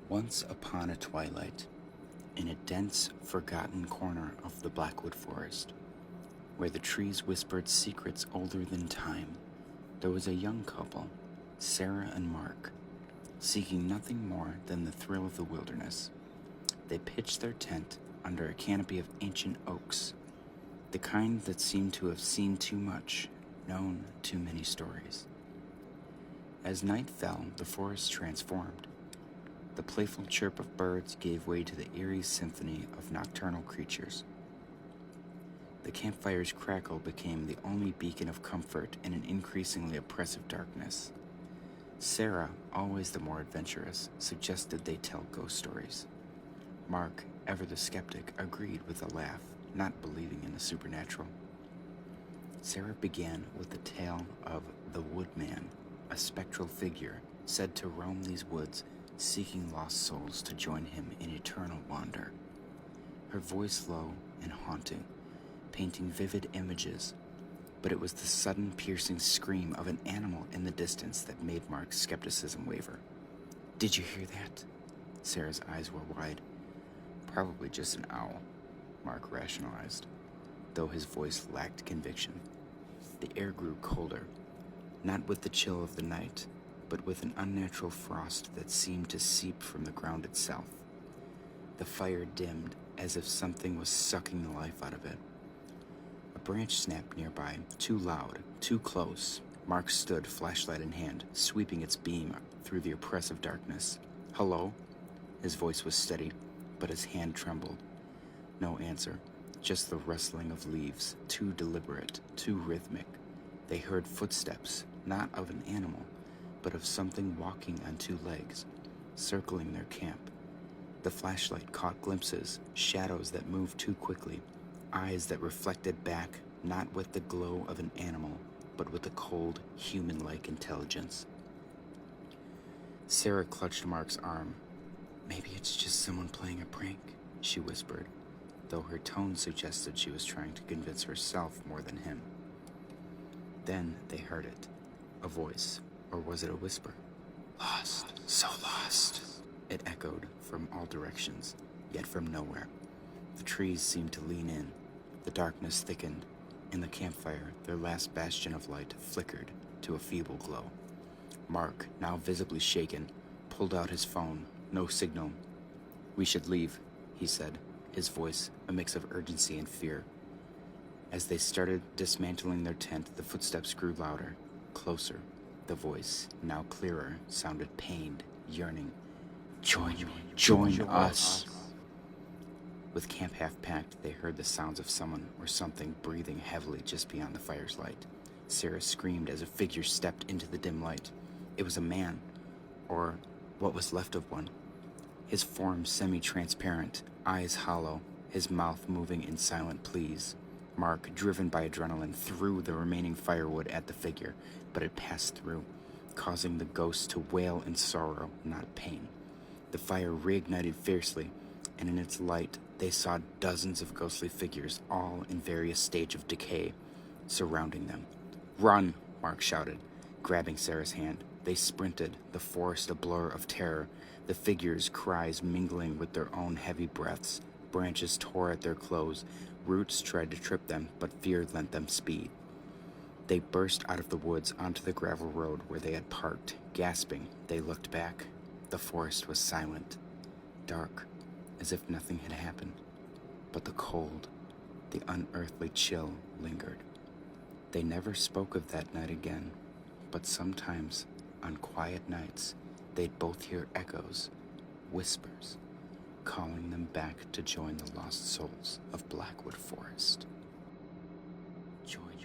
Once upon a twilight, in a dense, forgotten corner of the Blackwood Forest, where the trees whispered secrets older than time, there was a young couple, Sarah and Mark, seeking nothing more than the thrill of the wilderness. They pitched their tent under a canopy of ancient oaks, the kind that seemed to have seen too much, known too many stories. As night fell, the forest transformed. The playful chirp of birds gave way to the eerie symphony of nocturnal creatures. The campfire's crackle became the only beacon of comfort in an increasingly oppressive darkness. Sarah, always the more adventurous, suggested they tell ghost stories. Mark, ever the skeptic, agreed with a laugh, not believing in the supernatural. Sarah began with the tale of the Woodman, a spectral figure said to roam these woods, seeking lost souls to join him in eternal wander. Her voice low and haunting, painting vivid images, but it was the sudden piercing scream of an animal in the distance that made Mark's skepticism waver. "Did you hear that?" Sarah's eyes were wide. "Probably just an owl," Mark rationalized, though his voice lacked conviction. The air grew colder, not with the chill of the night, but with an unnatural frost that seemed to seep from the ground itself. The fire dimmed as if something was sucking the life out of it. A branch snapped nearby, too loud, too close. Mark stood, flashlight in hand, sweeping its beam through the oppressive darkness. "Hello?" His voice was steady, but his hand trembled. No answer, just the rustling of leaves, too deliberate, too rhythmic. They heard footsteps, not of an animal, but of something walking on two legs, circling their camp. The flashlight caught glimpses, shadows that moved too quickly, eyes that reflected back, not with the glow of an animal, but with a cold, human-like intelligence. Sarah clutched Mark's arm. "Maybe it's just someone playing a prank," she whispered, though her tone suggested she was trying to convince herself more than him. Then they heard it. A voice. Or was it a whisper? "Lost, so lost," it echoed from all directions, yet from nowhere. The trees seemed to lean in. The darkness thickened. In the campfire, their last bastion of light flickered to a feeble glow. Mark, now visibly shaken, pulled out his phone. No signal. "We should leave," he said, his voice a mix of urgency and fear. As they started dismantling their tent, the footsteps grew louder, closer. The voice, now clearer, sounded pained, yearning. Join us." With camp half packed, they heard the sounds of someone or something breathing heavily just beyond the fire's light. Sarah screamed as a figure stepped into the dim light. It was a man, or what was left of one. His form semi-transparent, eyes hollow, his mouth moving in silent pleas. Mark, driven by adrenaline, threw the remaining firewood at the figure, but it passed through, causing the ghost to wail in sorrow, not pain. The fire reignited fiercely, and in its light they saw dozens of ghostly figures, all in various stage of decay, surrounding them. "Run!" Mark shouted, grabbing Sarah's hand. They sprinted, the forest a blur of terror, the figures' cries mingling with their own heavy breaths. Branches tore at their clothes, roots tried to trip them, but fear lent them speed. They burst out of the woods onto the gravel road where they had parked. Gasping, they looked back. The forest was silent, dark, as if nothing had happened. But the cold, the unearthly chill lingered. They never spoke of that night again, but sometimes, on quiet nights, they'd both hear echoes, whispers, calling them back to join the lost souls of Blackwood Forest. Join